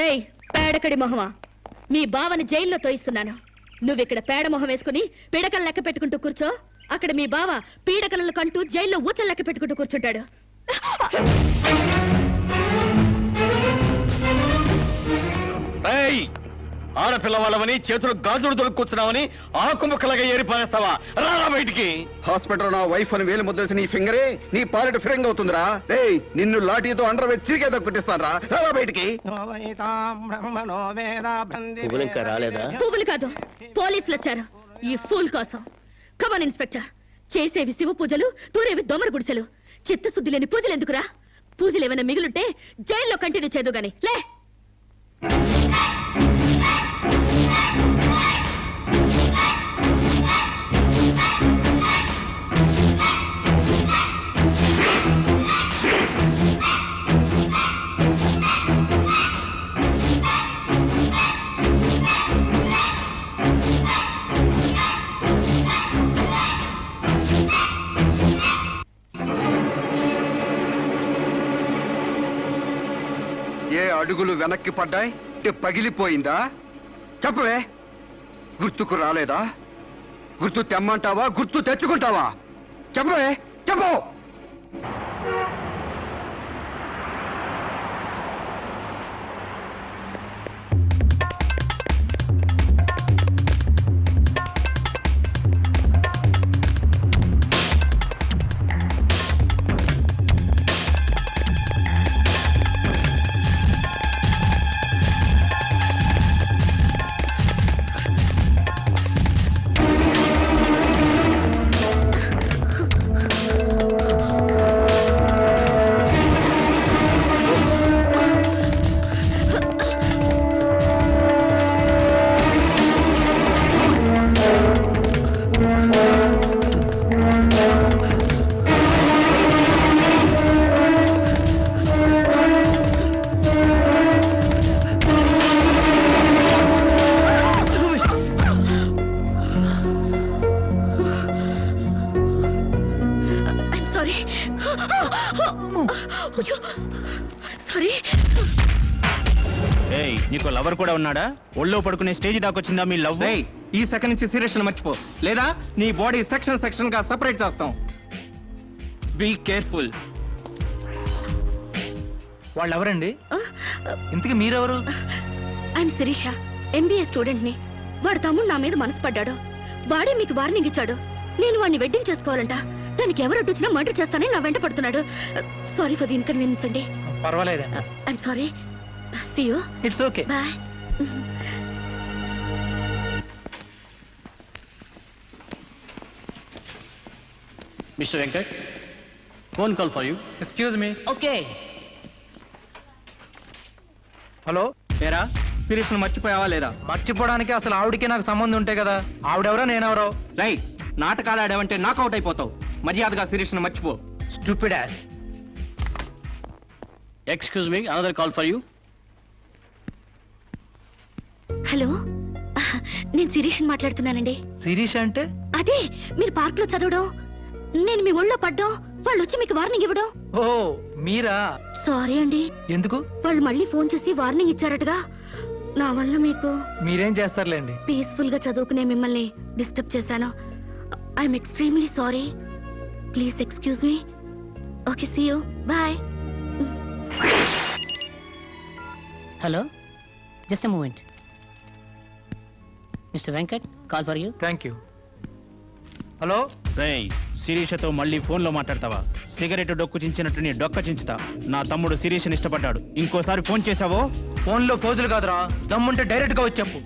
ఏయ్ పేడకడి మొహమా, మీ బావని జైల్లో తోయిస్తున్నాను. నువ్విక్కడ పేడ మొహం వేసుకుని పీడకలు లెక్క పెట్టుకుంటూ కూర్చో. అక్కడ మీ బావ పీడకలను కంటూ జైల్లో ఊచలు లెక్క పెట్టుకుంటూ కూర్చుంటాడు. ఆడపిల్ల వాళ్ళవని చేతులు గాజులు దొరుకుతున్నావని ఆకు ముక్కలుగా ఏరిపారేస్తావా? రారా బయటికి. హాస్పిటల్ నా వైఫ్ అని వేలు ముద్రేసి నీ ఫింగరే నీ పాలెట్ ఫిరంగ్ అవుతుందిరా. ఏయ్ నిన్ను లాఠీతో అండర్ వేసి చిరిగే దొక్కుటిస్తాను రా. రారా బయటికి. పువ్వులు కాదు, పోలీసులు వచ్చారు ఈ ఫూల్ కోసం. Come on inspector. చేసేవి శివ పూజలు, తూరేవి దొమర గుడిసెలు. చిత్తశుద్ధి లేని పూజలు ఎందుకురా? పూజలు ఏమైనా మిగులుంటే జైల్లో కంటిన్యూ చేదు గాని లే. ఏ అడుగులు వెనక్కి పడ్డాయి? పగిలిపోయిందా? చెప్పవే. గుర్తుకు రాలేదా? గుర్తు తెమ్మంటావా, గుర్తు తెచ్చుకుంటావా? చెప్పవే, చెప్పు. నీకు లవర్ కూడా ఉన్నాడా? ఒళ్ళో పడుకునే స్టేజ్ దాకొచ్చిందా మీ లవ్? ఈ సెకండ్ నుంచి సీరియస్ మర్చిపో, లేదా నీ బాడీ సెక్షన్ సెక్షన్ గా సెపరేట్ చేస్తాం. Be careful. వాళ్ళు ఎవరండి? ఇంతకీ మీరెవరు? ఐఎమ్ శిరీష, ఎంబీఏ స్టూడెంట్ ని. వాడు తమ్ముడు నా మీద మనసు పడ్డాడు. వాడే మీకు వార్నింగ్ ఇచ్చాడు. నేను వాడిని వెడ్డింగ్ చేసుకోవాలంట. దానికి ఎవరు అడ్డొచ్చినా మర్డర్ చేస్తానని నా వెంట పడుతున్నాడు. సారీ ఫర్ ది ఇన్కన్వీనియన్స్ అండి. పర్వాలేదండి. I'm sorry. See you. It's okay. Bye. Mister Venkat, phone call for you. Excuse me. Okay. Hello. ఏరా, సిరీస్ మర్చిపోయావా లేదా? మర్చిపోవడానికి అసలు ఆవిడికి నాకు సంబంధం ఉంటే కదా. ఆవిడెవరో నేనెవరో. రైట్. నాటకాలు ఆడావంటే నాకౌట్ అయిపోతావు. మర్యాదగా సిరీస్ మర్చిపో. Stupid ass. Excuse me, another call for you. Hello, నేను శిరీష్ మాట్లాడుతున్నానండి. శిరీష్ అంటే? అదే మీరు పార్క్ లో చదవడం, నేను మీ ఒళ్ళో పడ్డం, వాళ్ళు వచ్చి మీకు వార్నింగ్ ఇవ్వడం. ఓ మీరా? సారీ అండి. ఎందుకు? వాళ్ళు మళ్ళీ ఫోన్ చేసి వార్నింగ్ ఇచ్చారటగా. నా వల్ల మీకు. మీరేం చేస్తారులేండి. పీస్ఫుల్ గా చదువుకునే మిమ్మల్ని డిస్టర్బ్ చేశాను. I'm extremely sorry. Please excuse me. Okay, see you. Bye. Hello, just a moment. Mister Venkat, call for you. Thank you. Hello. రేయ్, శిరీషతో మళ్ళీ ఫోన్లో మాట్లాడతావా? సిగరెట్ డొక్కు చించినట్టు నీ డొక్క చించుతా. నా తమ్ముడు శిరీషని ఇష్టపడ్డాడు. ఇంకోసారి ఫోన్ చేసావో? ఫోన్లో ఫోజులు కాదురా, దమ్ముంటే డైరెక్ట్ గా వచ్చి చెప్పు.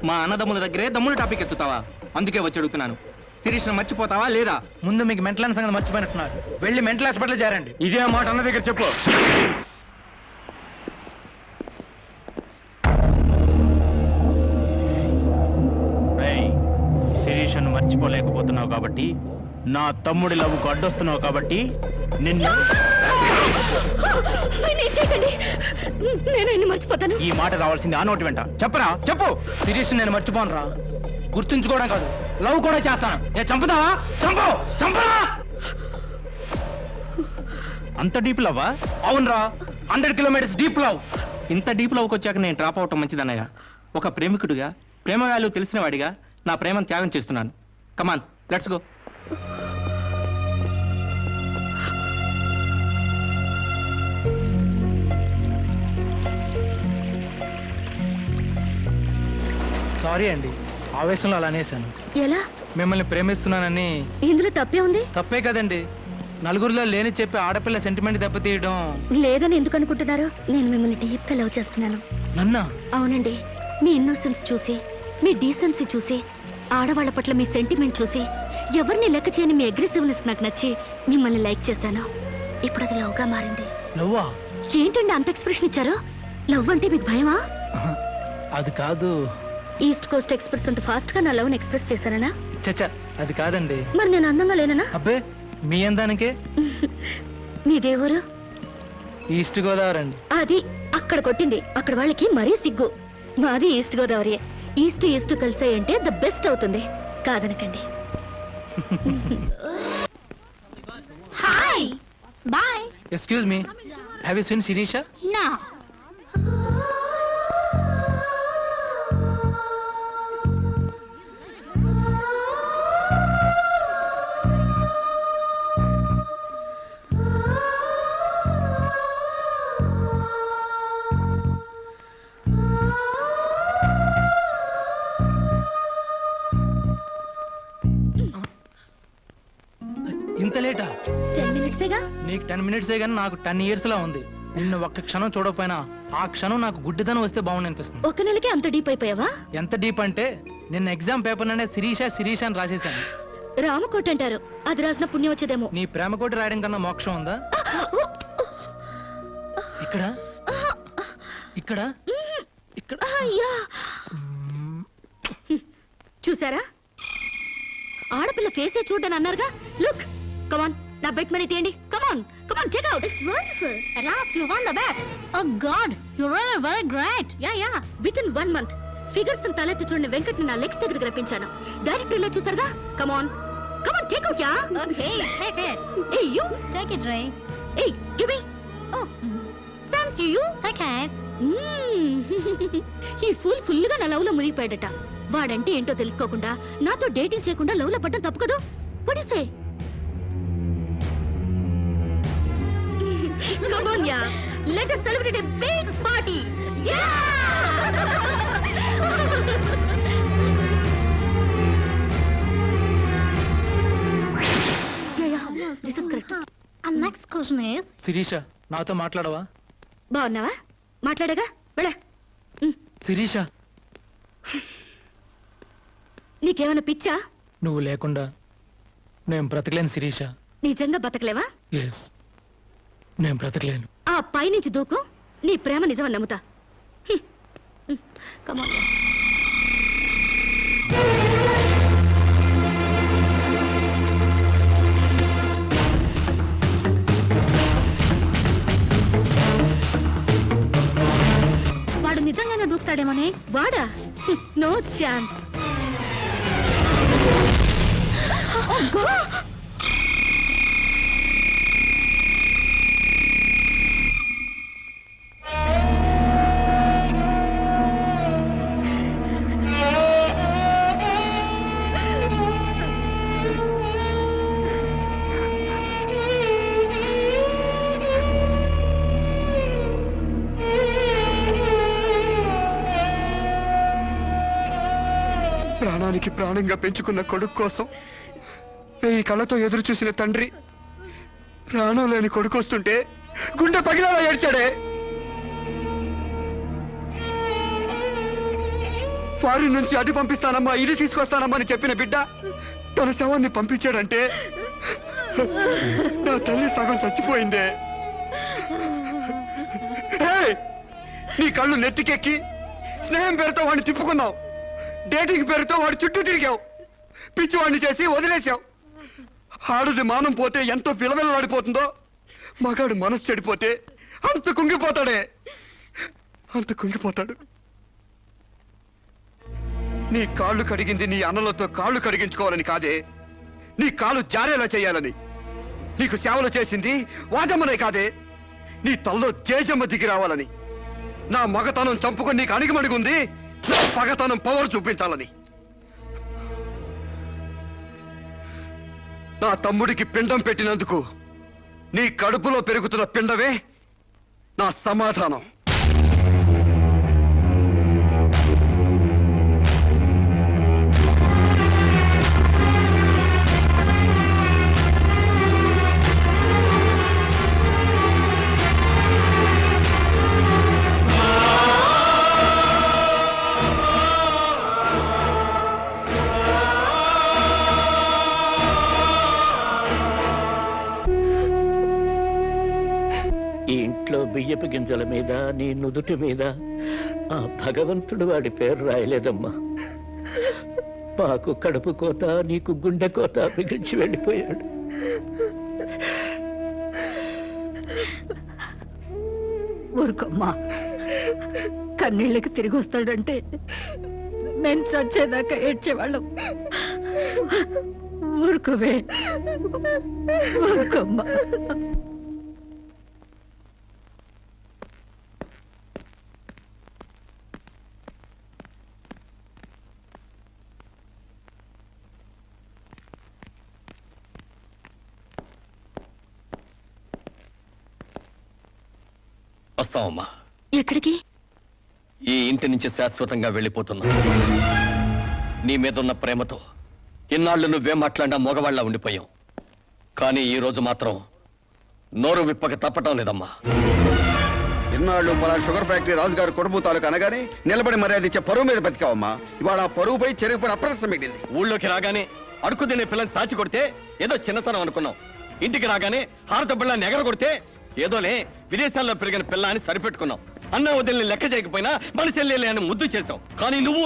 మా అన్నదమ్ముల దగ్గరే దమ్ముల టాపిక్ ఎత్తుతావా? అందుకే వచ్చి అడుగుతున్నాను. శిరీష్ మర్చిపోతావా లేదా? ముందు మీకు మెంటల్ సంగతి మర్చిపోయినట్టున్నారు. వెళ్ళి మెంటల్ హాస్పిటల్ చేరండి. ఇదే మాట అన్న దగ్గర చెప్పు. శిరీషను మర్చిపోలేకపోతున్నావు కాబట్టి, నా తమ్ముడి లవ్వుకు అడ్డొస్తున్నావు కాబట్టి నిన్ను. నేను మర్చిపోతాను. ఈ మాట రావాల్సింది ఆ నోటి వెంట. చెప్పరా, చెప్పు. శిరీష్ నేను మర్చిపోను రా. గుర్తుంచుకోవడం కాదు, లవ్ కూడా చేస్తాను. ఏ చంపుతావా? చంపరా. అంత డీప్ లవ్వా? అవునరా, 100 కిలోమీటర్స్ డీప్ లవ్. ఇంత డీప్ లవ్కి వచ్చాక నేను డ్రాప్ అవటం మంచిదన్నయ్య. ఒక ప్రేమికుడిగా, ప్రేమ వాల్యూ తెలిసిన వాడిగా నా ప్రేమను త్యాగం చేస్తున్నాను. కమాన్, లెట్స్ గో. సారీ అండి, ఆవేశంలో అలా అనేసాను. ఎలా? మిమ్మల్ని ప్రేమిస్తున్నానని. ఇందులో తప్పే ఉంది? తప్పే కదండి, నలుగురిలో లేని చెప్పి ఆడపిల్ల సెంటిమెంట్ దెబ్బతీయడం. లేదని ఎందుకు అనుకుంటున్నారు? నేను మిమ్మల్ని డీప్ గా లవ్ చేస్తున్నాను. నన్నా? అవునండి. మీ ఇన్నోసెన్స్ చూసి, మీ డీసెన్సీ చూసి, ఆడవాళ్ల పట్ల మీ సెంటిమెంట్ చూసి, ఎవరిని లెక్క చేయని మీ అగ్రెసివ్నెస్ నాకు నచ్చి మిమ్మల్ని లైక్ చేశాను. ఇప్పుడు అది లవ్ గా మారింది. లవ్వా? ఏంటండి అంత ఎక్స్ప్రెషన్ ఇచ్చారు? లవ్ అంటే మీకు భయమా? అది కాదు. ఈస్ట్ కోస్ట్ ఎక్స్ప్రెస్ అంత ఫాస్ట్ గా నా లవ్ ఎక్స్ప్రెస్ చేశానా? చచ్చా, అది కాదండి. మరి నేను అందంగా లేనా? అబ్బే, మీ అందానికే. మీ దేవురు? ఈస్ట్ గోదావరి అండి. అది అక్కడ కొట్టింది. అక్కడ వాళ్ళకి మరీ సిగ్గు. మాది ఈస్ట్ గోదావరి. ఈస్ట్ ఈస్ట్ కలిసే అంటే ద బెస్ట్ అవుతుంది. కాదనకండి. Hi boy. Excuse me, have you seen Sirisha? నా ఇంత లేటా? 10 మినిట్సేగా. నీకు 10 మినిట్సే కానీ నాకు 10 years లా ఉంది. నిన్ను ఒక్క క్షణం చూడకపోయినా ఆ క్షణం నాకు గుడ్డిదనం వస్తే బాగుంది అనిపిస్తుంది. ఒక నెలకి అంత డీప్ అయిపోయావా? ఎంత డీప్ అంటే నిన్న ఎగ్జామ్ పేపర్ అనే శిరీష అని రాసేసాను. రామకోట అంటారు. అది రాసిన పుణ్యం వచ్చేదేమో. నీ ప్రేమ కోటి రాయడం కన్నా మోక్షం ఉందా? ఇక్కడ ఇక్కడ ఇక్కడ. అయ్యా, చూసారా? ఆడపిల్ల ఫేసే చూడని అన్నారుగా. లుక్, కమాన్, నా బెట్ మనీ తీయండి. Come on come on, check out. It's wonderful. At last you won the bet. Oh god, you're really very great. Yeah. Within 1 month figures తలెత్తి చూడని వెంకట్ని నా లెగ్స్ దగ్గరికి రప్పించాను. డైరెక్టర్ ఇలా చూసారుగా. Come on take out. Ya okay, take it. ఏ you take it రే. ఏ give me. ఓ సామ్స్ యు టేక్ ఇట్. ఈ ఫుల్ గా నా లవ్ లో మునిగిపోయాడట. వాడంటే ఏంటో తెలుసుకోకుండా నాతో డేటింగ్ చేయకుండా లవ్ లో పడ్డం తప్పు కదా? What you say? Come on, yeah. Let us celebrate a big party. Yeah! Yeah. This is correct. And next question is... Shirisha, నాతో మాట్లాడవా? బాగున్నావా? మాట్లాడగా వెళ్ళ. శిరీష, నీకేమైనా పిచ్చా? నువ్వు లేకుండా నేను బ్రతకలేను శిరీష. నిజంగా బతకలేవా? ఎస్, నేను బ్రతకలేను. ఆ పైనుంచి దూకు. నీ ప్రేమ నిజమని నమ్ముతా. కమాన్. వాడు నిజంగానే దూకుతాడేమోనే. వాడా? No chance. ప్రాణానికి ప్రాణంగా పెంచుకున్న కొడుకు కోసం 1000 కళ్ళతో ఎదురు చూసిన తండ్రి ప్రాణం లేని కొడుకు వస్తుంటే గుండె పగిలేలా ఏడ్చాడే. ఫారిన్ నుంచి అది పంపిస్తానమ్మా, ఇది తీసుకొస్తానమ్మా అని చెప్పిన బిడ్డ తన శవాన్ని పంపించాడంటే నా తల్లి సగం చచ్చిపోయిందే. నీ కళ్ళు నెత్తికెక్కి స్నేహం పేరుతో వాడిని తిప్పుకున్నావు. డేటింగ్ పేరుతో వాడి చుట్టూ తిరిగావు. పిచ్చివాడిని చేసి వదిలేశావు. ఆడది మానం పోతే ఎంతో విలవిలలాడిపోతుందో, మగాడు మనసు చెడిపోతే అంత కుంగిపోతాడు. నీ కాళ్ళు కడిగింది నీ అన్నలతో కాళ్ళు కడిగించుకోవాలని కాదే, నీ కాళ్ళు జారేలా చేయాలని. నీకు సేవలు చేసింది వాజమ్మనే కాదే, నీ తల్లో జేజమ్మ దిగి రావాలని. నా మగతనం చంపుకొని నీకు అణిగిమణిగుంది నా పగతనం పవర్ చూపించాలని. నా తమ్ముడికి పిండం పెట్టినందుకు నీ కడుపులో పెరుగుతున్న పిండమే నా సమాధానం. ఈ ఇంట్లో బియ్యపు గింజల మీద నీ నుదుటి మీద ఆ భగవంతుడు వాడి పేరు రాయలేదమ్మా. మాకు కడుపు కోత, నీకు గుండె కోత మిగిల్చి వెళ్ళిపోయాడు. ఊరుకోమ్మా, కన్నీళ్ళకి తిరిగి వస్తాడంటే నేను చచ్చేదాకా ఏడ్చేవాళ్ళం. ఊరుకోవే, ఊరుకోమ్మా. వస్తామమ్మా. ఎక్కడికి? ఈ ఇంటి నుంచి శాశ్వతంగా వెళ్ళిపోతున్నా. నీ మీదున్న ప్రేమతో ఇన్నాళ్ళు నువ్వేం మాట్లాడినా మగవాళ్ళ ఉండిపోయాం. కానీ ఈ రోజు మాత్రం నోరు విప్పక తప్పటం లేదమ్మా. ఇన్నాళ్ళు పలానా షుగర్ ఫ్యాక్టరీ రాజుగారి కుటుంబ తాలూకు అనగానే నిలబడి మర్యాద ఇచ్చే పరువు మీద బతికావమ్మా. ఇవాళ ఆ పరువుపై చెరిగిపోయిన అప్రదర్శనం మిగిలింది. ఊళ్ళోకి రాగానే అడుక్కు తినే పిల్లని చాచి కొడితే ఏదో చిన్నతనం అనుకున్నాం. ఇంటికి రాగానే హారత బిళ్ళని ఎగర కొడితే ఏదోలే విదేశాల్లో పెరిగిన పిల్ల అని సరిపెట్టుకున్నావు. అన్న వదిలిని లెక్క చేయకపోయినా మన చెల్లెలే అని ముద్దు చేశావు. కానీ నువ్వు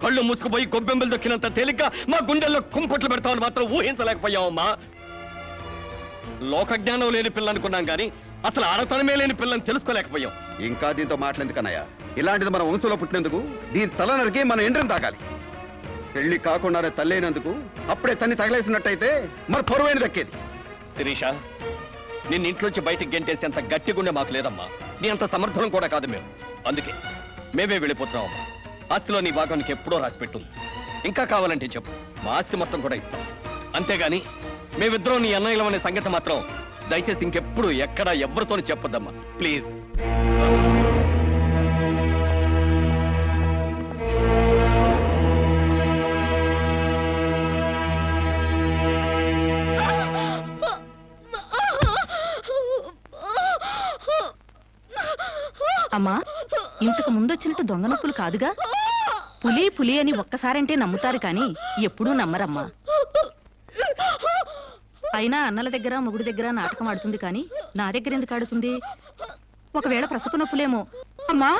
కళ్ళు మూసుకుపోయి గొబ్బెంబలు దొక్కినంత తేలిగ్గా మా గుండెల్లో కుంపట్లు పెడతావని మాత్రం ఊహించలేకపోయావమ్మా. లోక జ్ఞానం లేని పిల్ల అనుకున్నాం కానీ అసలు ఆడతనమే లేని పిల్లని తెలుసుకోలేకపోయాం. ఇంకా దీంతో మాట్లాడేందుకన్నయ్య, ఇలాంటిది మన వంశంలో పుట్టినందుకు దీని తల నరికి మన ఎండ్రిని తాగాలి. పెళ్లి కాకుండానే తల్లైనందుకు అప్పుడే తన్ని తగలేసినట్టయితే మన పరువైన దక్కేది. శిరీష, నిన్న ఇంట్లోంచి బయటికి గెంటేసేంత గట్టి గుండె మాకు లేదమ్మా. నీ అంత సమర్థనం కూడా కాదు మేము. అందుకే మేమే వెళ్ళిపోతున్నామమ్మా. ఆస్తిలో నీ భాగం నీకు ఎప్పుడో రాసిపెట్టుంది. ఇంకా కావాలంటే చెప్పు, మా ఆస్తి మొత్తం కూడా ఇస్తాం. అంతేగాని మేమిద్దరం నీ అన్నయ్యలం అనే సంగతి మాత్రం దయచేసి ఇంకెప్పుడు ఎక్కడా ఎవరితోనూ చెప్పొద్దమ్మా, ప్లీజ్. అమ్మా, ఇంతకు ముందు వచ్చినట్టు దొంగ నొప్పులు కాదుగా? పులి పులి అని ఒక్కసారంటే నమ్ముతారు కానీ ఎప్పుడూ నమ్మరమ్మా. అయినా అన్నల దగ్గర మొగుడి దగ్గర నాటకం ఆడుతుంది కానీ నా దగ్గర ఎందుకు ఆడుతుంది? ఒకవేళ ప్రసవ నొప్పులేమో. అమ్మా,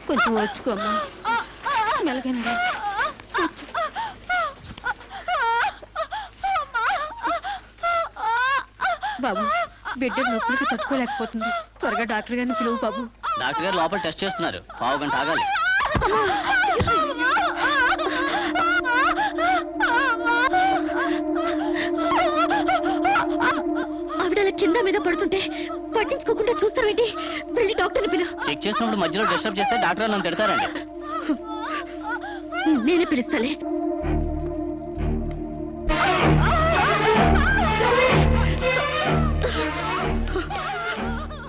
కొంచెం వచ్చుకోమ్మా. మెలగైనా బాబు, బిడ్డ నొప్పులకి తట్టుకోలేకపోతుంది. త్వరగా డాక్టర్ గారిని పిలువు బాబు. డాక్టర్ గారు లోపల టెస్ట్ చేస్తున్నారు. పావు గంట ఆగాలి. ఆవిడ కింద మీద పడుతుంటే పట్టించుకోకుండా చూస్తావేంటి? వెళ్ళి డాక్టర్ని పిలు. చెక్ చేసినప్పుడు మధ్యలో డిస్టర్బ్ చేస్తే డాక్టర్ నన్ను తిడతారండి. నేనే పిలుస్తాలే.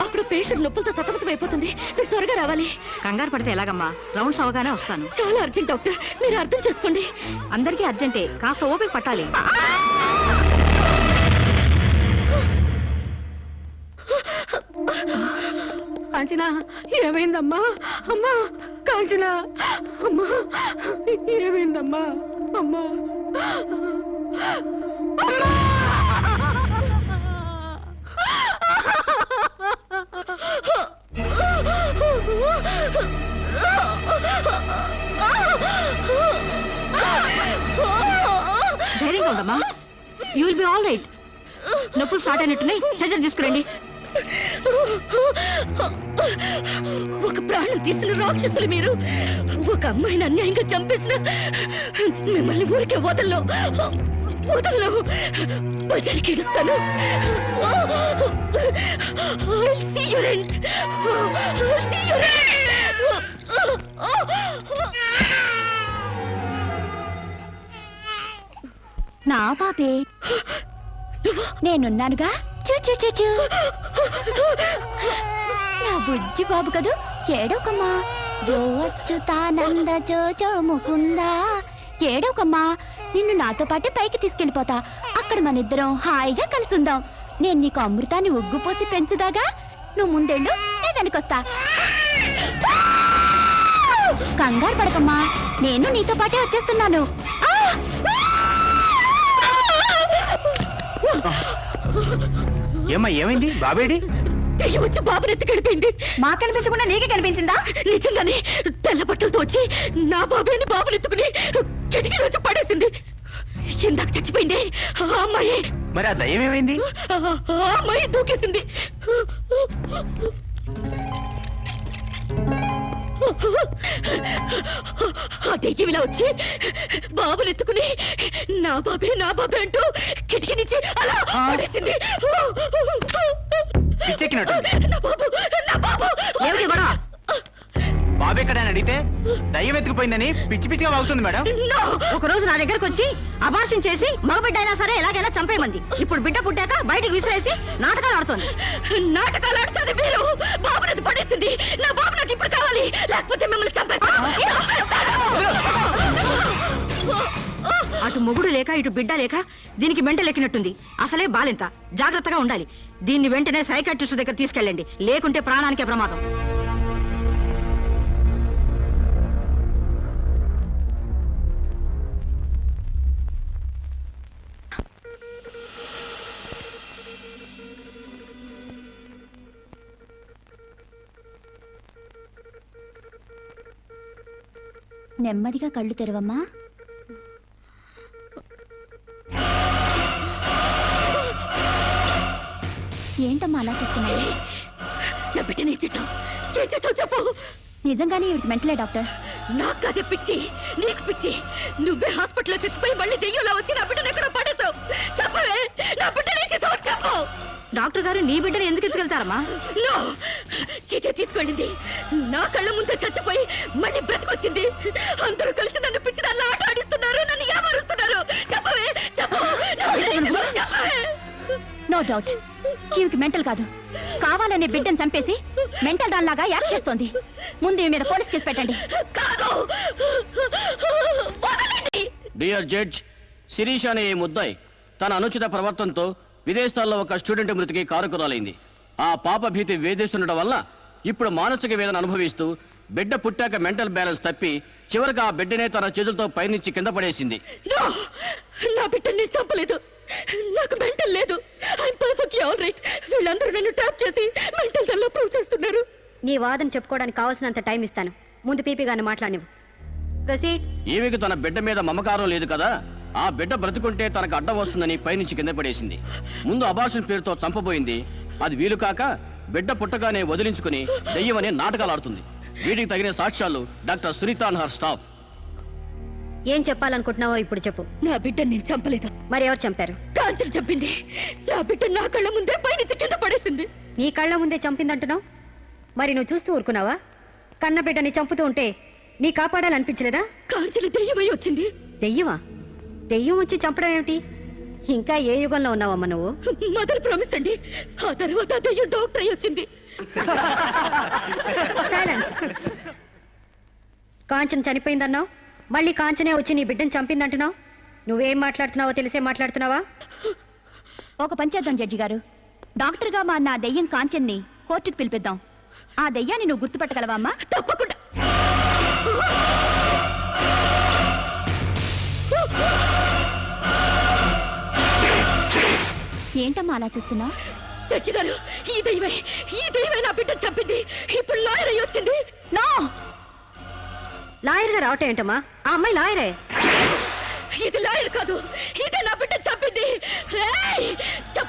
అప్పుడు పేషెంట్ నొప్పులతో సతమతం అయిపోతుంది. మీరు త్వరగా రావాలి. కంగారు పడితే ఎలాగమ్మా? రౌండ్స్ అవగానే వస్తాను. చాలా అర్జెంట్ డాక్టర్, మీరు అర్థం చేసుకోండి. అందరికీ అర్జెంటే, కాస్త ఓపిక పట్టాలి. కాంచనా, ఏమైందమ్మా? అమ్మా కాంచనా, అమ్మా ఏమైందమ్మా? అమ్మా అమ్మా ఉండమ్మా. You will be all right. నొప్పులు స్టార్ట్ అయినట్టున్నాయి, సర్జరీ తీసుకురండి. ఒక ప్రాణం తీసిన రాక్షసులు మీరు. ఒక అమ్మాయిని అన్యాయంగా చంపేసిన మిమ్మల్ని ఊరికే వదల్లో బజార్కి ఇడుస్తాను. I'll see your end. I'll see your end. నా పాపే, నేనున్నానుగా. చూ చూ చూ చూ. నా బుజ్జి బాబు కదూ, ఏడోకమ్మా. జో అచ్యుతానంద జో జో ముకుందా. ఏడోకమ్మా, నిన్ను నాతో పాటే పైకి తీసుకెళ్ళిపోతా. అక్కడ మన ఇద్దరం హాయిగా కలిసి ఉందాం. నేను నీకు అమృతాన్ని ఉగ్గుపోసి పెంచుదాగా. నువ్వు ముందెళ్ళు, నేను వెనకొస్తా. కంగారు పడకమ్మా, నేను నీతో పాటే వచ్చేస్తున్నాను. ఏమ్మా, ఏమైంది? బాబేడి? దెయ్యం వచ్చి బాబుని ఎత్తి గడిపోయింది. మా కనిపించకుండా నీకే కనిపించిందా? నిజంగానే తెల్ల బట్టలతో వచ్చి నా బాబేని బాబుని ఎత్తుకుని కిటికీలో వచ్చి పడేసింది. ఇందాక చచ్చిపోయింది ఆ అమ్మాయి. మరి ఆ దయ్యం ఏమైంది? ఆ అమ్మాయి దూకేసింది. ఆ దెయ్యం ఇలా వచ్చి బాబుని ఎత్తుకుని నా బాబే అంటూ కిటికీ నుంచి అలా పడేసింది. పిచ్చెక్కినట్టు. నా బాబు ఏమిటి గొడవ? బాబు ఎక్కడని అడిగితే దయ్యం ఎత్తుకుపోయిందని పిచ్చి పిచ్చిగా వాగుతుంది మేడం. ఒక రోజు నా దగ్గరకు వచ్చి అబార్షన్ చేసి మగబిడ్డ అయినా సరే ఎలాగైనా చంపేయమంది. ఇప్పుడు బిడ్డ పుట్టాక బయటికి విసిరేసి నాటకాలు ఆడుతోంది. నాటకాలు ఆడుతుంది మీరు. బాబునది పడేసింది. నా బాబు నాకు ఇప్పుడు కావాలి, లేకపోతే మిమ్మల్ని చంపేస్తాను. అటు మొగుడు లేక ఇటు బిడ్డ లేక దీనికి మెంటల్ ఎక్కినట్టుంది. అసలే బాలింత, జాగ్రత్తగా ఉండాలి. దీన్ని వెంటనే సైకాట్రిస్ట్ దగ్గర తీసుకెళ్ళండి, లేకుంటే ప్రాణానికే ప్రమాదం. నెమ్మదిగా కళ్ళు తెరవమ్మా. ఏంటమ్మా అలా చూస్తున్నావు? నా బిడ్డని ఏం చేసావు చెప్పు. నిజంగానే ఇవిడికి మెంటలే డాక్టర్. నాకు అదే పిచ్చి, నీకు పిచ్చి. నువ్వే హాస్పిటల్లో చచ్చిపోయి మళ్ళీ దెయ్యంలో వచ్చి నా బిడ్డను ఎక్కడో పడేసావు. చెప్పవే, నా బిడ్డని ఏం చేసావు చెప్పు. డాక్టర్ గారు నీ బిడ్డను ఎందుకు ఎత్తుకెళ్తారమ్మా? నో, చీతే తీసుకెళ్ళింది. నా కళ్ళ ముందే చచ్చిపోయి మళ్ళీ బ్రతికొచ్చింది. అందరూ కలిసి నన్ను పిచ్చి దానిలో ఆట ఆడిస్తున్నారు, నన్ను ఏమారుస్తున్నారు. చెప్పవే, చెప్పు. నా బిడ్డని ఏం చేసావు చెప్పవే. నో డౌట్, ఈవికి మెంటల్ కాదు, కావాలనే బిడ్డను చంపేసి మెంటల్ దానిలాగా యాక్ట్ చేస్తోంది. ముందు ఈమె మీద పోలీస్ కేసు పెట్టండి. కాదు, వదలండి. డియర్ జడ్జ్, శిరీష్ అనే ఈ ముద్దాయి తన అనుచిత ప్రవర్తనతో విదేశాల్లో ఒక స్టూడెంట్ మృతికి కారకురాలైంది. ఆ పాప భీతి వేధిస్తుండటం వల్ల ఇప్పుడు మానసిక వేదన అనుభవిస్తూ బిడ్డ పుట్టాక మెంటల్ బ్యాలెన్స్ తప్పి చివరికి ఆ బిడ్డనే తన చేతులతో పైనుంచి కింద పడేసింది. No! నా బిడ్డని నేను చంపలేదు. నాకు మెంటల్ లేదు. I'm perfectly all right. వీళ్ళందరూ నన్ను ట్రాప్ చేసి మెంటల్ దానిలో ప్రూవ్ చేస్తున్నారు. నీ వాదన చెప్పుకోవడానికి కావాల్సినంత టైం ఇస్తాను. ముందు పీపీ గారిని మాట్లాడినవు. ప్రొసీడ్. ఈమెకు తన బిడ్డ మీద మమకారం లేదు కదా, ఆ బిడ్డ బ్రతుకుంటే తనకు అడ్డం వస్తుందని పైనుంచి కింద పడేసింది. ముందు అబార్షన్ పేరుతో చంపబోయింది. అది వీలు కాక బిడ్డ పుట్టగానే వదిలించుకుని దెయ్యమనే నాటకాలు ఆడుతుంది. వీటికి తగిన సాక్ష్యాలు doctor Sunitha and her staff. ఏం చెప్పాలనుకుంటున్నావో ఇప్పుడు చెప్పు. నా బిడ్డని నేను చంపలేదు. మరి ఎవరు చంపారు? కాంచెలు చంపింది. నా బిడ్డ నా కళ్ళ ముందే పైనుంచి కింద పడేసింది. నీ కళ్ళ ముందే చంపిందంటున్నావు, మరి నువ్వు చూస్తూ ఊరుకున్నావా? కన్న బిడ్డని చంపుతూ ఉంటే నీ కాపాడాలనిపించలేదా? కాంచెలు దెయ్యమై వచ్చింది. దెయ్యమా? దెయ్యం వచ్చి చంపడం ఏమిటి? ఇంకా ఏ యుగంలో ఉన్నావమ్మా నువ్వు? మదర్ ప్రామిస్ అండి. ఆ తర్వాత దెయ్యం డాక్టర్ అయి వచ్చింది. సైలెన్స్. కాంచన చనిపోయిందన్నావు, మళ్ళీ కాంచనే వచ్చి నీ బిడ్డను చంపిందంటున్నావు. నువ్వేం మాట్లాడుతున్నావో తెలిసే మాట్లాడుతున్నావా? ఒక పని చేద్దాం జడ్జి గారు, డాక్టర్గా మా నా దెయ్యం కాంచెన్ని కోర్టుకు పిలిపిద్దాం. ఆ దెయ్యాన్ని నువ్వు గుర్తుపట్టగలవా అమ్మా? తప్పకుండా. ఏంటమ్మా అలా చూస్తున్నా? జడ్జి గారు, ఈ దైవే నా బిడ్డను చంపింది. ఇప్పుడు లాయర్ అయి వచ్చింది. నో, లాయర్గా రావటం ఏంటమ్మా? ఆ అమ్మాయి లాయరే. ఇది లాయర్ కాదు, ఇదే నా బిడ్డ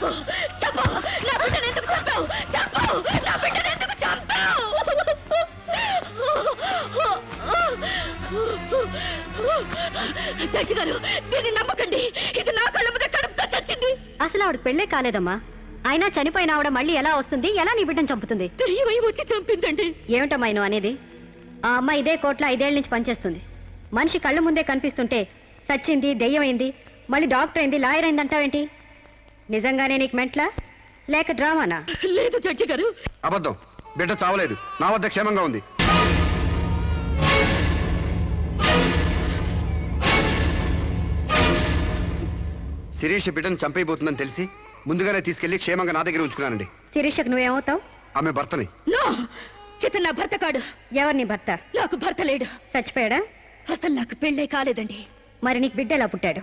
చెప్పు చెప్పు నా బిడ్డను ఎందుకు చంపావు చెప్పు నా బిడ్డను ఎందుకు చంపావు జడ్జి గారు దీన్ని నమ్మకండి ఇది నా కళ్ళ మీద కడుపుతో చచ్చింది అసలు ఆవిడ పెళ్ళే కాలేదమ్మా అయినా చనిపోయిన ఆవిడ మళ్ళీ ఎలా వస్తుంది ఎలా నీ బిడ్డను చంపుతుంది దెయ్యమై వచ్చి చంపిందండి ఏమిటమ్మా నువ్వు అనేది ఆ అమ్మాయి ఇదే కోర్టులో 5 ఏళ్ల నుంచి పనిచేస్తుంది మనిషి కళ్ళ ముందే కనిపిస్తుంటే సచ్చింది దెయ్యమైంది మళ్ళీ డాక్టర్ అయింది లాయర్ అయింది అంటావేంటి నిజంగానే నీకు మెంట్లా లేక డ్రామానా లేదు జడ్జి గారు అబద్ధం. బిడ్డ చావలేదు, నా వద్ద క్షేమంగా ఉంది. శిరీష్ బిడ్డను చంపైపోతుందని తెలిసి ముందుగానే తీసుకెళ్లి క్షేమంగా నా దగ్గర ఉంచుకున్నానండి. శిరీషకు నువ్వేమవుతావు ఆమె భర్తని. నో చితన్ నా భర్త కాడు ఎవరు నీ భర్త నాకు భర్త లేడు చచ్చిపోయాడా అసలు నాకు పెళ్ళే కాలేదండి మరి నీకు బిడ్డ ఎలా పుట్టాడు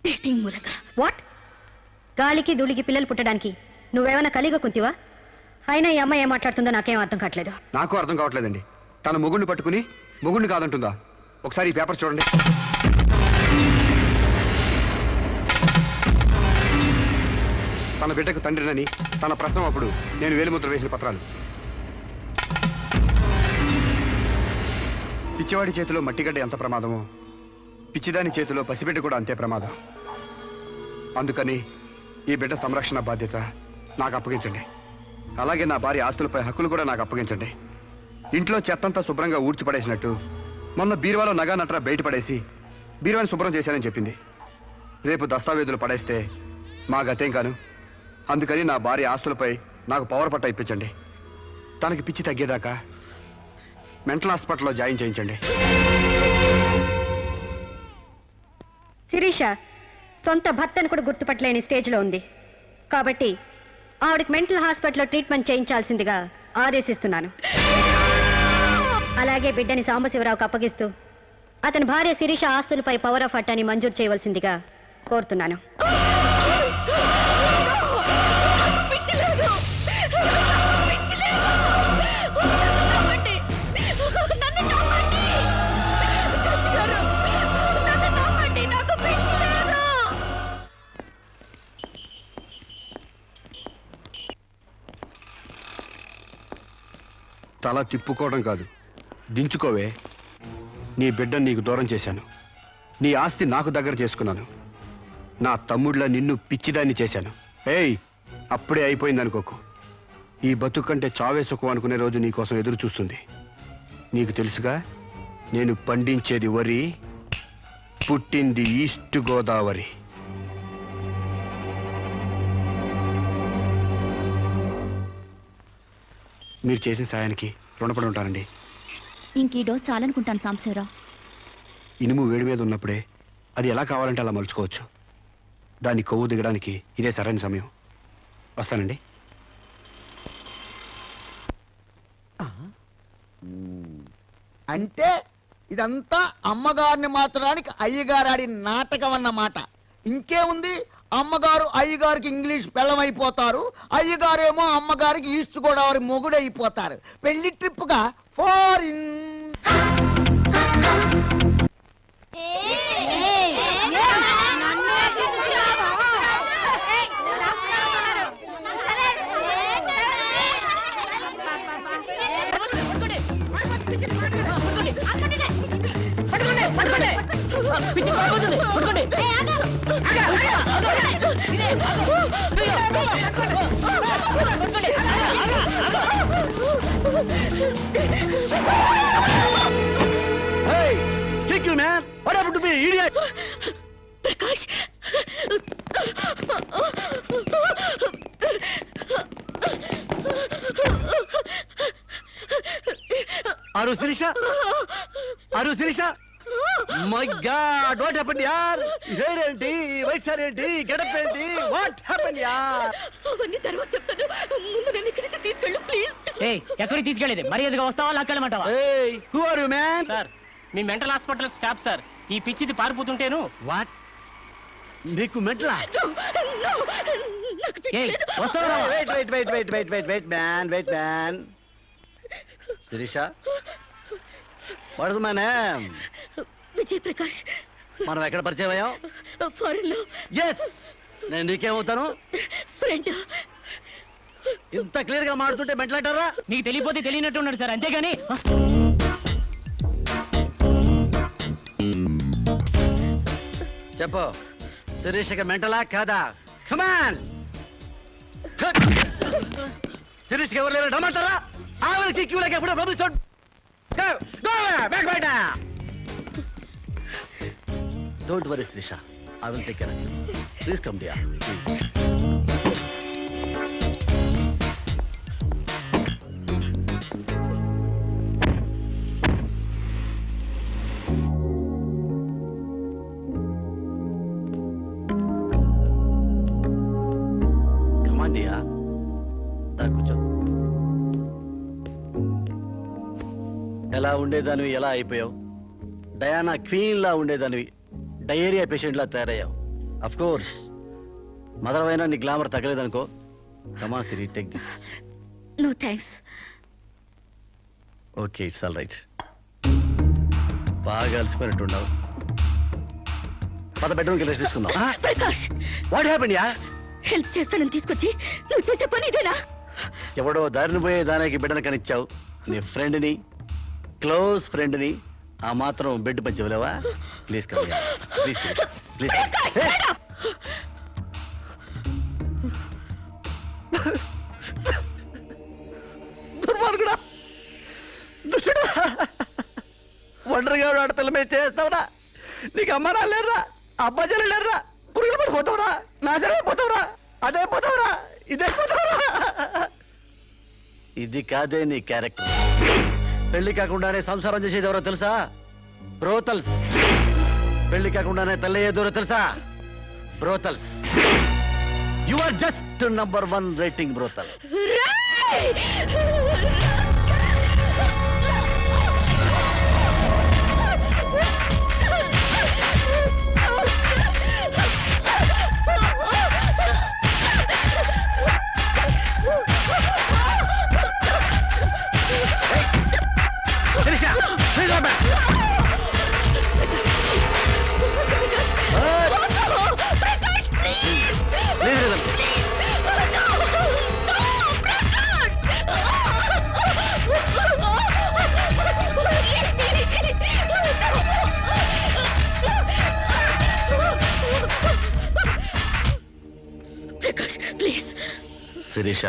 డేటింగ్ మూలంగా వాట్ గాలికి ధూళికి పిల్లలు పుట్టడానికి నువ్వేమైనా కలిగ కుంతివా అయినా ఈ అమ్మాయి ఏం మాట్లాడుతుందో నాకేం అర్థం కావట్లేదు నాకు అర్థం కావట్లేదండి. తన మొగుడిని పట్టుకుని మొగుడిని కాదంటుందా? ఒకసారి ఈ పేపర్ చూడండి. తన బిడ్డకు తండ్రినని తన ప్రశ్న అప్పుడు నేను వేలిముద్ర వేసిన పత్రాలు. పిచ్చివాడి చేతిలో మట్టిగడ్డ ఎంత ప్రమాదమో పిచ్చిదాని చేతిలో పసిబిడ్డ కూడా అంతే ప్రమాదం. అందుకని ఈ బిడ్డ సంరక్షణ బాధ్యత నాకు అప్పగించండి. అలాగే నా భార్య ఆస్తులపై హక్కులు కూడా నాకు అప్పగించండి. ఇంట్లో చెత్తంతా శుభ్రంగా ఊడ్చిపడేసినట్టు మొన్న బీరువాలో నగా నట్రా బయట పడేసి బీరువాని శుభ్రం చేశానని చెప్పింది. రేపు దస్తావేజులు పడేస్తే మా గతేం కాను. అందుకని నా భార్య ఆస్తులపై నాకు పవర్ పట్ట ఇప్పించండి. తనకి పిచ్చి తగ్గేదాకా మెంటల్ హాస్పిటల్లో జాయిన్ చేయించండి. శిరీష సొంత భర్తను కూడా గుర్తుపట్టలేని స్టేజ్లో ఉంది కాబట్టి ఆవిడకి మెంటల్ హాస్పిటల్లో ట్రీట్మెంట్ చేయించాల్సిందిగా ఆదేశిస్తున్నాను. అలాగే బిడ్డని సాంబశివరావుకు అప్పగిస్తూ అతని భార్య శిరీష ఆస్తులపై పవర్ ఆఫ్ అట్టాని మంజూరు చేయవలసిందిగా కోరుతున్నాను. తల తిప్పుకోవడం కాదు, దించుకోవే. నీ బిడ్డను నీకు దూరం చేశాను. నీ ఆస్తి నాకు దగ్గర చేసుకున్నాను. నా తమ్ముళ్ళ నిన్ను పిచ్చిదాన్ని చేశాను. ఏయ్, అప్పుడే అయిపోయిందనుకోకు. ఈ బతుకు కంటే చావే సుఖం అనుకునే రోజు నీకోసం ఎదురు చూస్తుంది. నీకు తెలుసుగా, నేను పండించేది వరి, పుట్టింది ఈస్ట్ గోదావరి. మీరు చేసిన సాయానికి రుణపడి ఉంటానండి. ఇంక ఈ డోస్ చాలనుకుంటాను సాంబశివరావు. ఇనుము వేడి మీద ఉన్నప్పుడే అది ఎలా కావాలంటే అలా మలుచుకోవచ్చు. దాన్ని కొవ్వు దిగడానికి ఇదే సరైన సమయం. వస్తానండి. అంటే ఇదంతా అమ్మగారిని మార్చడానికి అయ్యగారు ఆడిన నాటకం అన్నమాట. ఇంకేముంది, అమ్మగారు అయ్యగారికి ఇంగ్లీష్ పెళ్ళమైపోతారు, అయ్యగారేమో అమ్మగారికి ఈస్ట్ గోదావరి మొగుడైపోతారు. పెళ్లి ట్రిప్గా ఫారిన్. ప్రకాష్, అరు శిరీష, అరు Shirisha, my god, what happened యార్? హెయిర్ ఏంటి, వైట్ సార్ ఏంటి, గెటప్ ఏంటి, వాట్ హ్యాపెండ్ యార్? అవన్నీ తర్వాత చెప్తాను. ముందు నన్ను ఇక్కడి నుంచి తీసుకెళ్ళు ప్లీజ్. ఎక్కడికి తీసుకెళ్ళేది? మర్యాదగా వస్తావా లాక్కెళ్ళమంటావా? ఏయ్, who are you man? Sir, మీ మెంటల్ హాస్పిటల్ స్టాఫ్ సార్. ఈ పిచ్చిది పారిపోతుంటేను. వాట్? నీకు మెంటలా? నాకు పిచ్చలేదు. వస్తావా? Wait man. Shirisha, what is my name? Vijay Prakash. మనం ఎక్కడ పరిచయం అయ్యాం? ఫారెన్ లో ఎస్, నేను నీకేమవుతాను? ఫ్రెండ్. ఇంత క్లియర్ గా మాడుతుంటే మెంటలంటారా? నీకు తెలియపోతే తెలియనట్టు ఉన్నాడు సార్, అంతేగాని చెప్పు, శిరీషకి మెంటలా కాదా? కమాన్, శిరీష్కి ఎవరు లేరు డమ్మంటారా? ఆవిడకి క్యూలకి ఎప్పుడో పంపిస్తాడు. Don't worry Shirisha, I will take care of you. Please come dear. కూర్చో. ఎలా ఉండేదానివి ఎలా అయిపోయావు? డయానా క్వీన్ లా ఉండేదానివి డయేరియా పేషెంట్ లా తయారయ్యావు. అఫ్ కోర్స్ మదర్ అయినా నీ గ్లామర్ తగ్గలేదనుకో. Come Siri, take this. No thanks. Okay, it's all right. బాగా అలసిపోయినట్టున్నావు. పద బెడ్రూమ్కి రెస్ట్ తీసుకుందాం. ప్రకాష్, వాట్ హ్యాపెండ్ యా? హెల్ప్ చేస్తానని తీసుకొచ్చి నువ్వు చేసే పని ఇదేనా? ఎవడో దారిని పోయే దానికి బిడ్డను కనిచ్చావు. నీ ఫ్రెండ్ని, క్లోజ్ ఫ్రెండ్ని ఆ మాత్రం బెడ్ పంచవలేవా? Please come here, please please. దుర్మార్గుడా, దుష్టుడా, ఒంటరిగా ఆడపిల్ల మీద చేస్తావురా? నీకు అమ్మ రాలేరా, అబ్బాజలు లేరా? పురుగులు పడిపోతావురా, నాశనమైపోతావురా, అదే పోతావురా, ఇదే పోతావురా. ఇది కాదే నీ క్యారెక్టర్. పెళ్లి కాకుండానే సంసారం చేసేది ఎవరో తెలుసా? బ్రోతల్స్. పెళ్లి కాకుండానే తల్లయ్యేదెవరో తెలుసా? Brothels. You are just number 1 rating brothel. Shirisha,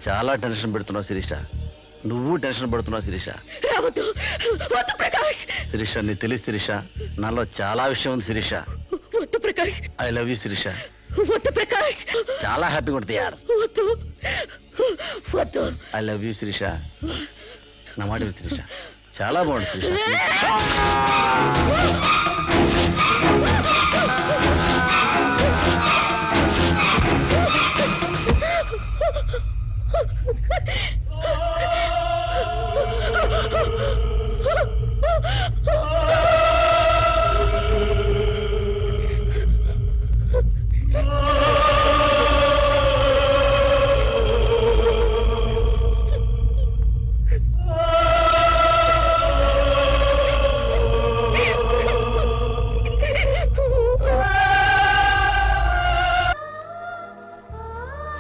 చాలా టెన్షన్ పెడుతున్నావు శిరీష. నువ్వు టెన్షన్ పడుతున్నావు శిరీష. శిరీష, నీ తెలియదు శిరీష, నాలో చాలా విషయం ఉంది Shirisha. I love you Shirisha. చాలా హ్యాపీగా ఉంటుంది యార్. I love you Shirisha. నా మాట విను శిరీష, చాలా బాగుంది శిరీష.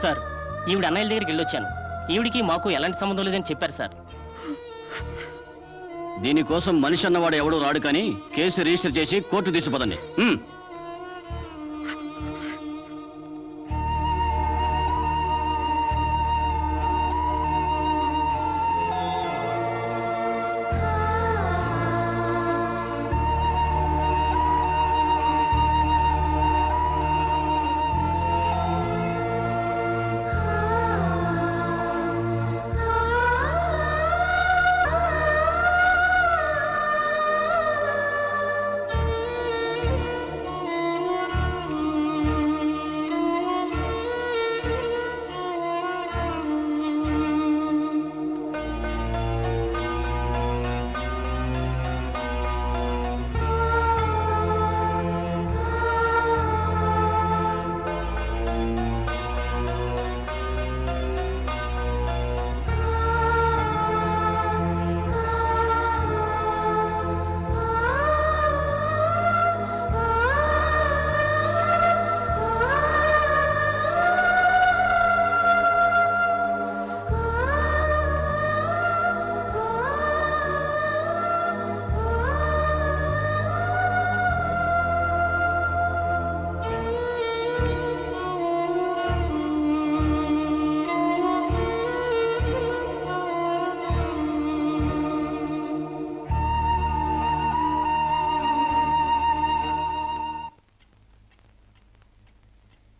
సార్, ఈవిడ అన్నయ్య దగ్గరికి వెళ్ళొచ్చాను. ఈవిడికి మాకు ఎలాంటి సంబంధం లేదని చెప్పారు సార్. దీనికోసం మనిషి అన్నవాడు ఎవడూ రాడు, కానీ కేసు రిజిస్టర్ చేసి కోర్టు తీసుకుపోదండి.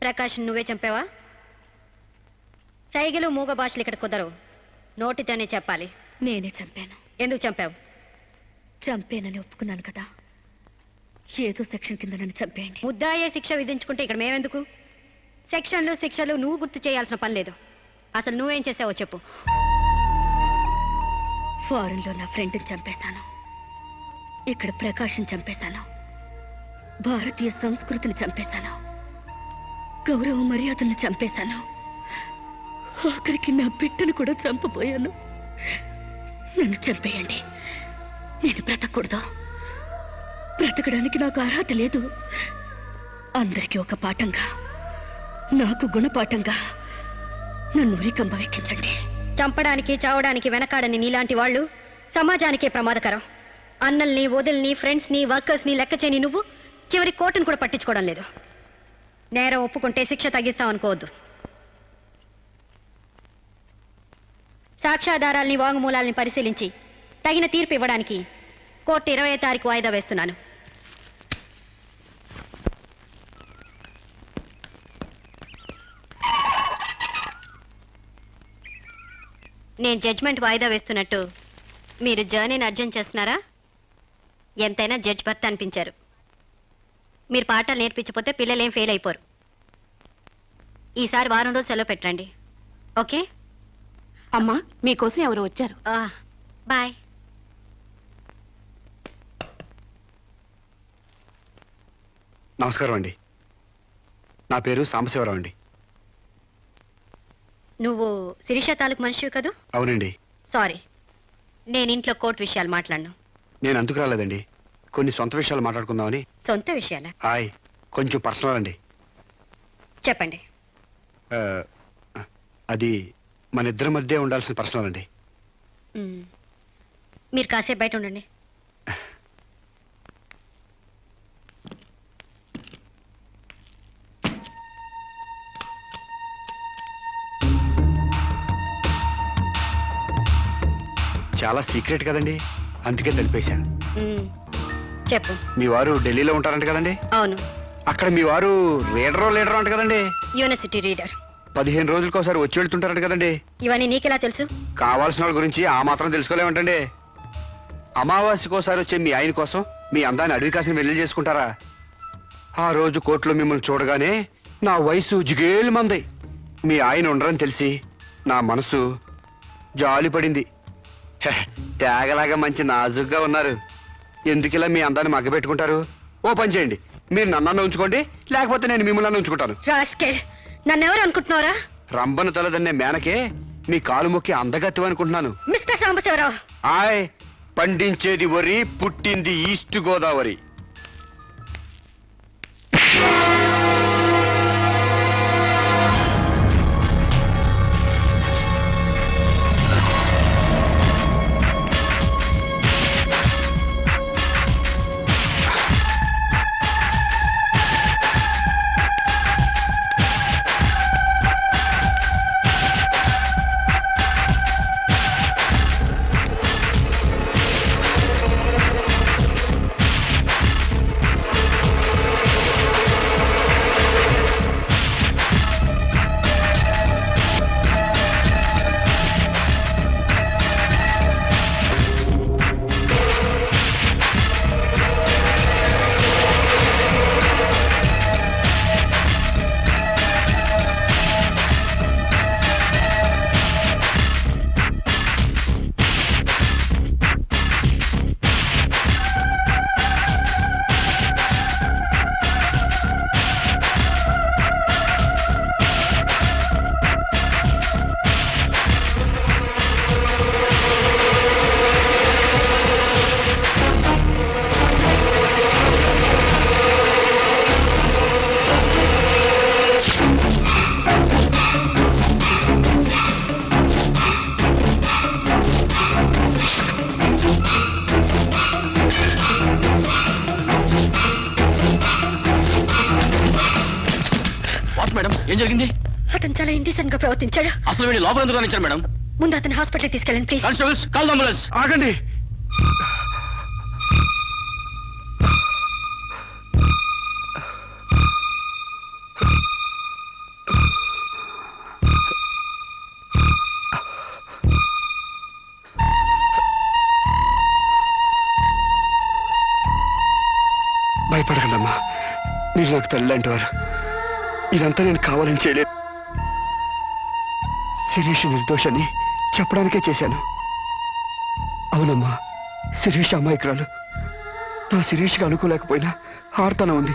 ప్రకాష్ నువ్వే చంపావా? సైగలు మూగ భాషలు ఇక్కడ కుదరవు, నోటితోనే చెప్పాలి. నేనే చంపాను. ఎందుకు చంపావు? చంపేనని ఒప్పుకున్నాను కదా, ఏదో సెక్షన్ కింద నన్ను చంపేయండి. ముద్దాయే శిక్ష విధించుకుంటే ఇక్కడ మేమెందుకు? సెక్షన్లు శిక్షలు నువ్వు గుర్తు చేయాల్సిన పని లేదు. అసలు నువ్వేం చేసావో చెప్పు. ఫారెన్లో నా ఫ్రెండ్ని చంపేశాను, ఇక్కడ ప్రకాశం చంపేశాను, భారతీయ సంస్కృతిని చంపేశాను, గౌరవ మర్యాదలను చంపేశాను, ఆఖరికి నా బిడ్డను కూడా చంపబోయాను. నన్ను చంపేయండి, నేను బ్రతకూడదు. బ్రతకడానికి నాకు అర్హత లేదు. అందరికీ ఒక పాఠంగా, నాకు గుణపాఠంగా నన్ను ఉరికంబం ఎక్కించండి. చంపడానికి చావడానికి వెనకాడని నీలాంటి వాళ్ళు సమాజానికే ప్రమాదకరం. అన్నల్ని, వదిల్ని, ఫ్రెండ్స్ని, వర్కర్స్ని లెక్క చేయని నువ్వు చివరి కోర్టును కూడా పట్టించుకోవడం లేదు. నేరం ఒప్పుకుంటే శిక్ష తగ్గిస్తామనుకోవద్దు. సాక్ష్యాధారాల్ని, వాంగ్మూలాల్ని పరిశీలించి తగిన తీర్పు ఇవ్వడానికి కోర్టు 20వ తారీఖు వాయిదా వేస్తున్నాను. నేను జడ్జ్మెంట్ వాయిదా వేస్తున్నట్టు మీరు జర్నీని అర్జెంట్ చేస్తున్నారా? ఎంతైనా జడ్జ్ భర్త అనిపించారు. మీరు పాఠాలు నేర్పించకపోతే పిల్లలేం ఫెయిల్ అయిపోరు. ఈసారి వారం రోజు సెలవు పెట్టండి, ఓకే? అమ్మా, మీకోసం ఎవరు వచ్చారు. బాయ్. నమస్కారం అండి, నా పేరు సాంబశివరావు అండి. నువ్వు శిరీష తాలూకు మనిషివి కదూ? అవునండి. సారీ, నేను ఇంట్లో కోర్టు విషయాలు మాట్లాడను. నేను అందుకు రాలేదండి, కొన్ని సొంత విషయాలు మాట్లాడుకుందామని. సొంత విషయాలా? హాయ్, కొంచెం పర్సనల్ అండి. చెప్పండి. ఆ, అది మన ఇద్దరి మధ్య ఉండాల్సిన పర్సనల్ అండి. మీరు కాసేపు బయట ఉండండి. చాలా సీక్రెట్ కదండి, అందుకే తెలిపేశాను. చెప్పు. మీ వారు ఢిల్లీలో ఉంటారంట కదండి? అవును. అక్కడ మీ వారు లీడరో అంట కదండి? University reader. 15 రోజులకోసారి వచ్చి వెళ్తుంటారంట కదండి? ఇవన్నీ నీకెలా తెలుసు? కావాల్సిన వాళ్ళ గురించి ఆ మాత్రం తెలుసుకోలేమంటండి. అమావాస్యకోసారి వచ్చే మీ ఆయన కోసం మీ అందాన్ని అడవి కాసిన వెళ్ళి చేసుకుంటారా? ఆ రోజు కోర్టులో మిమ్మల్ని చూడగానే నా వయసు జిగేలు మంది. మీ ఆయన ఉండరని తెలిసి నా మనసు జాలి పడింది. తేగలాగా మంచి నాజుగ్గా ఉన్నారు. ఎందుకిలా మీ అందాన్ని మగ్గబెట్టుకుంటారు? ఓ పని చేయండి, మీరు నన్ను ఉంచుకోండి, లేకపోతే నేను మిమ్మల్ని ఉంచుకుంటాను. రాస్కెల్, నన్నెవరు అనుకుంటున్నారా? రంబను తలదన్నే మేనకే మీ కాలు మొక్కి అందగత్తి అనుకుంటున్నాను. మిస్టర్ సాంబశివరావు. ఆయ్, పండించేది వరి, పుట్టింది ఈస్ట్ గోదావరి. మేడం, ఏం జరిగింది? అతను చాలా ఇండిసెంట్ గా ప్రవర్తించాడు. అసలు వీడి లోపల ఎందుకు రానిచ్చారు మేడం? ముందు అతను హాస్పిటల్ తీసుకెళ్ళండి ప్లీజ్. Constables, call ambulance. ఆగండి. నాకు తల్లి లాంటి వారు. ఇదంతా నేను కావాలని చేయలేదు. శిరీష్ నిర్దోషని చెప్పడానికే చేశాను. అవునమ్మా, శిరీష్ అమాయకురాలు. నా శిరీష్కి అనుకోలేకపోయినా ఆర్తనం ఉంది.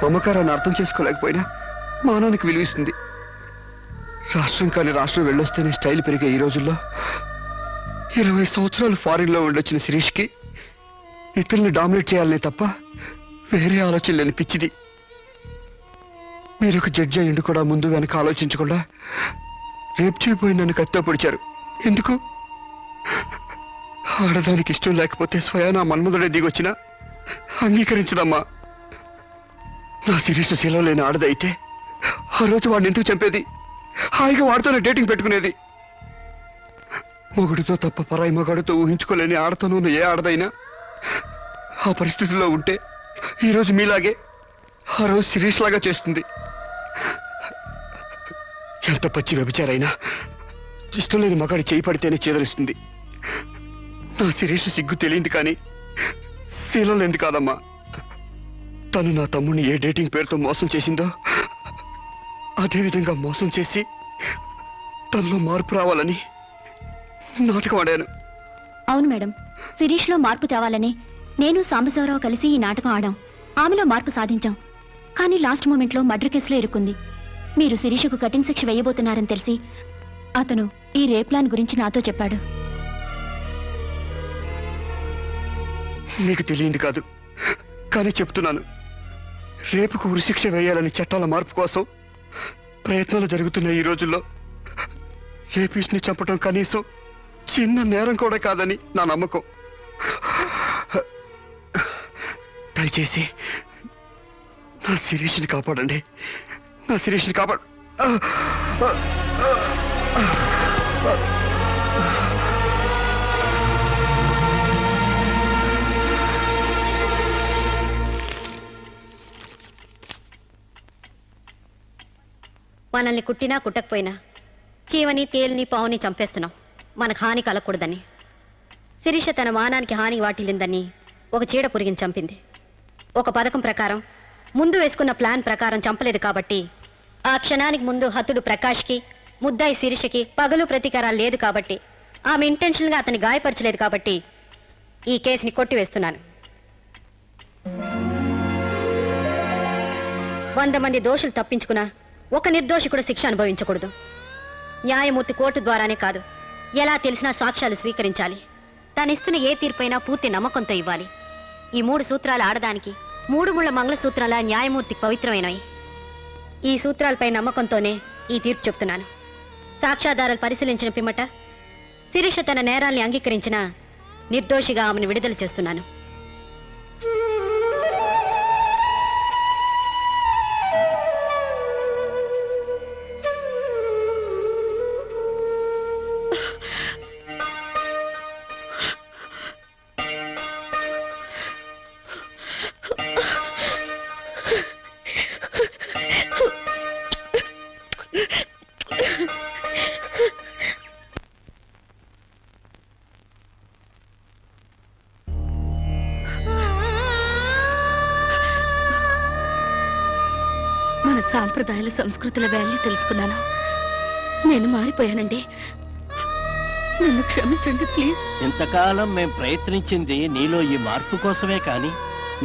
మమకారాన్ని అర్థం చేసుకోలేకపోయినా మానానికి విలువిస్తుంది. రాష్ట్రం కాని రాష్ట్రం వెళ్ళొస్తేనే స్టైల్ పెరిగే ఈ రోజుల్లో 20 సంవత్సరాలు ఫారిన్లో ఉండొచ్చిన శిరీష్కి ఇతరుల్ని డామినేట్ చేయాలనే తప్ప వేరే ఆలోచన లేని పిచ్చిది. మీరు ఒక జడ్జి అయ్యిండు కూడా ముందు వెనక ఆలోచించకుండా రేపు చేయబోయి నన్ను కత్తితో పొడిచారు. ఎందుకు? ఆడదానికి ఇష్టం లేకపోతే స్వయానా మన్మధుడే దిగొచ్చినా అంగీకరించదమ్మా. నా శిరీష్ శీలం లేని ఆడదైతే ఆ రోజు వాడిని ఎందుకు చంపేది? హాయిగా వాడితోనే డేటింగ్ పెట్టుకునేది. మొగుడితో తప్ప పరాయి మగాడితో ఊహించుకోలేని ఆడతను ఏ ఆడదైనా ఆ పరిస్థితుల్లో ఉంటే ఈరోజు మీలాగే ఆ రోజు శిరీష్ లాగా చేస్తుంది. ఎంత పచ్చి వ్యభిచారైనా ఇష్టం లేని మగాడి చేయి పడితేనే చేదరిస్తుంది. నా శిరీష్ సిగ్గు తెలియంది కానీ శీలం లేనిది కాదమ్మా. తను నా తమ్ముడిని ఏ డేటింగ్ పేరుతో మోసం చేసిందో అదేవిధంగా మోసం చేసి తనలో మార్పు రావాలని నాటకం ఆడాను. అవును మేడం, శిరీష్లో మార్పు తేవాలని నేను సాంబశివరావు కలిసి ఈ నాటకం ఆడాం. ఆమెలో మార్పు సాధించాం. కానీ లాస్ట్ మూమెంట్లో మర్డర్ కేసులో ఇరుక్కుంది. మీరు శిరీషకు కఠిన శిక్ష వేయబోతున్నారని తెలిసి అతను ఈ రేప్ ప్లాన్ గురించి నాతో చెప్పాడు. మీకు తెలియంది కాదు కానీ చెప్తున్నాను. రేపుకు ఉరిశిక్ష వేయాలని చట్టాల మార్పు కోసం ప్రయత్నాలు జరుగుతున్న ఈ రోజుల్లో రేపిస్ని చంపటం కనీసం చిన్న నేరం కూడా కాదని నా నమ్మకం. దయచేసి నా శిరీష్ని కాపాడండి. నా శిరీష్ని కాపాడు. మనల్ని కుట్టినా కుట్టకపోయినా చీవని తేలిని పావుని చంపేస్తున్నాం మనకు హాని కలగకూడదని. శిరీష తన మానానికి హాని వాటిల్లిందని ఒక చీడ పురిగిని చంపింది. ఒక పథకం ప్రకారం ముందు వేసుకున్న ప్లాన్ ప్రకారం చంపలేదు కాబట్టి ఆ క్షణానికి ముందు హతుడు ప్రకాష్కి ముద్దాయి శిరీషకి పగలు ప్రతీకారాలు లేదు కాబట్టి ఆమె ఇంటెన్షన్గా అతన్ని గాయపరచలేదు కాబట్టి ఈ కేసుని కొట్టివేస్తున్నాను. 100 మంది దోషులు తప్పించుకున్నా ఒక నిర్దోషి కూడా శిక్ష అనుభవించకూడదు. న్యాయమూర్తి కోర్టు ద్వారానే కాదు, ఎలా తెలిసినా సాక్ష్యాలు స్వీకరించాలి. తనిస్తున్న ఏ తీర్పైనా పూర్తి నమ్మకంతో ఇవ్వాలి. ఈ 3 సూత్రాలు ఆడదానికి 3 ముళ్ళ మంగళసూత్రాల న్యాయమూర్తికి పవిత్రమైనవి. ఈ సూత్రాలపై నమ్మకంతోనే ఈ తీర్పు చెప్తున్నాను. సాక్ష్యాధారాలు పరిశీలించిన పిమ్మట శిరీష తన నేరాల్ని అంగీకరించిన నిర్దోషిగా ఆమెను విడుదల చేస్తున్నాను. మన సాంప్రదాయాల సంస్కృతుల వాల్యూ తెలుసుకున్నాను. నేను మారిపోయానండి. నన్ను క్షమించండి ప్లీజ్. ఇంతకాలం మేం ప్రయత్నించింది నీలో ఈ మార్పు కోసమే కాని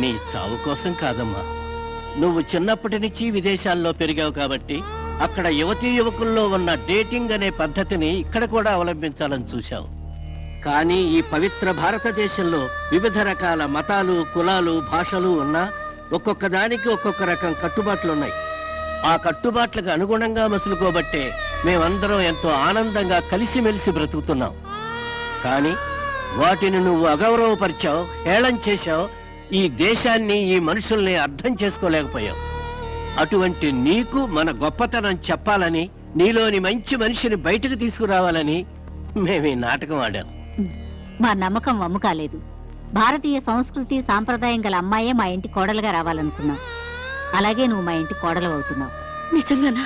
నీ చావు కోసం కాదమ్మా. నువ్వు చిన్నప్పటి నుంచి విదేశాల్లో పెరిగావు కాబట్టి అక్కడ యువతీ యువకుల్లో ఉన్న డేటింగ్ అనే పద్ధతిని ఇక్కడ కూడా అవలంబించాలని చూశావు. కానీ ఈ పవిత్ర భారతదేశంలో వివిధ రకాల మతాలు, కులాలు, భాషలు ఉన్నా ఒక్కొక్క దానికి ఒక్కొక్క రకం కట్టుబాట్లున్నాయి. ఆ కట్టుబాట్లకు అనుగుణంగా మసులుకోబట్టే మేమందరం ఎంతో ఆనందంగా కలిసిమెలిసి బ్రతుకుతున్నాం. కానీ వాటిని నువ్వు అగౌరవపరిచావు, హేళన చేశావు. ఈ దేశాన్ని, ఈ మనుషుల్ని అర్థం చేసుకోలేకపోయావు. అటువంటి నీకు మన గొప్పతనం చెప్పాలని, నీలోని మంచి మనిషిని బయటకు తీసుకురావాలని మేము ఈ నాటకం ఆడాం. మా నమ్మకం వమ్ము కాలేదు. భారతీయ సంస్కృతి సాంప్రదాయం గల అమ్మాయే మా ఇంటి కోడలుగా రావాలనుకున్నాం. అలాగే నువ్వు మా ఇంటి కోడలు అవుతున్నావు. నిజంగానా?